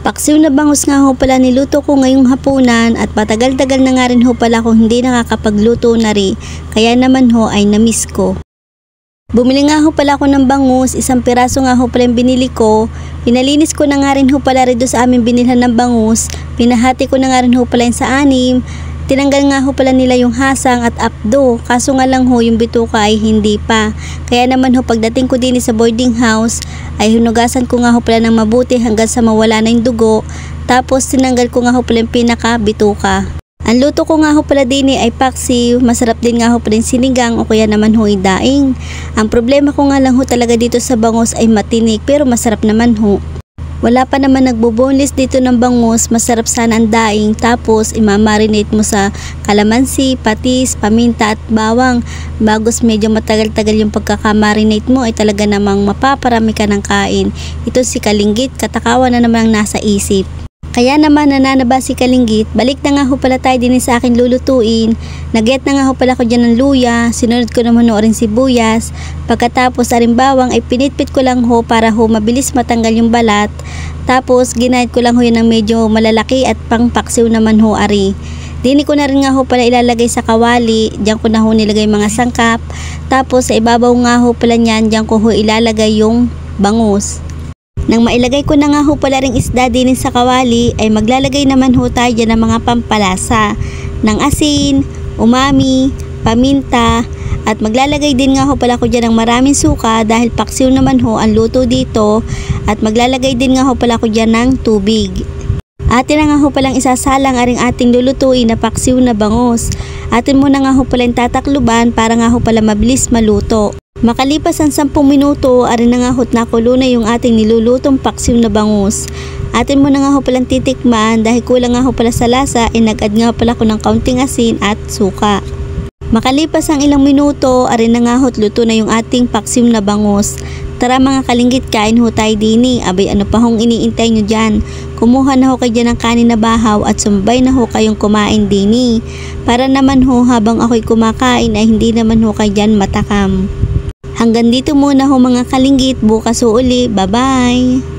Paksiw na bangus nga ho pala niluto ko ngayong hapunan at patagal-tagal na nga rin ho pala kung hindi nakakapagluto na rin. Kaya naman ho ay namiss ko. Bumili nga ho pala ako ng bangus, isang piraso nga ho pala yung binili ko. Pinalinis ko na nga rin ho pala rin sa aming binilhan ng bangus. Pinahati ko na nga rin ho pala yung sa 6. Tinanggal nga ho pala nila yung hasang at apdo, kaso nga lang ho yung bituka ay hindi pa. Kaya naman ho pagdating ko din sa boarding house ay hinugasan ko nga ho pala ng mabuti hanggang sa mawala na yung dugo. Tapos tinanggal ko nga ho pala yung pinaka bituka. Ang luto ko nga ho pala din ay paksiw, masarap din nga ho pala yung sinigang o kaya naman ho daing. Ang problema ko nga lang ho talaga dito sa bangus ay matinik pero masarap naman ho. Wala pa naman nagbo-boneless dito ng bangus, masarap sana ang daing. Tapos imamarinate mo sa kalamansi, patis, paminta at bawang. Bagos medyo matagal-tagal yung pagkakamarinate mo ay talaga namang mapaparami ka ng kain. Ito si Kalinggit, katakawan na naman ang nasa isip. Kaya naman nananaba si Kalinggit, balik na nga ho pala tayo din sa akin lulutuin. Nagyat na nga ho pala ko dyan ng luya, sinunod ko naman ho rin sibuyas. Pagkatapos bawang ay pinitpit ko lang ho para ho mabilis matanggal yung balat. Tapos ginahit ko lang ho yun ng medyo malalaki at pangpaksiw naman ho ari. Dini ko na rin nga ho pala ilalagay sa kawali, diyan ko na ho nilagay mga sangkap. Tapos sa ibabaw nga ho pala niyan, diyan ko ho ilalagay yung bangus. Nang mailagay ko na nga ho pala ring isda din sa kawali ay maglalagay naman ho tayo dyan ng mga pampalasa ng asin, umami, paminta at maglalagay din nga ho pala ko dyan ng maraming suka dahil paksiw naman ho ang luto dito at maglalagay din nga ho pala ko dyan ng tubig. Atin na nga ho palang isasalang aring ating lulutuin na paksiw na bangus. Atin muna nga ho palang tatakluban para nga ho pala mabilis maluto. Makalipas ang 10 minuto, arin na nga hot nakulo na yung ating nilulutong paksiw na bangus. Atin mo na nga ho palang titikman dahil kulang nga ho pala sa lasa ay nag-add nga pala ko ng kaunting asin at suka. Makalipas ang ilang minuto, arin na nga hot luto na yung ating paksiw na bangus. Tara mga Kalinggit, kain ho tayo dini. Abay ano pa hong iniintay nyo dyan? Kumuha na ho kayo dyan ng kanin na bahaw at sumbay na ho kayong kumain dini. Para naman ho habang ako'y kumakain ay hindi naman ho kayo dyan matakam. Hanggang dito muna ho mga Kalinggit, bukas ho uli. Bye-bye!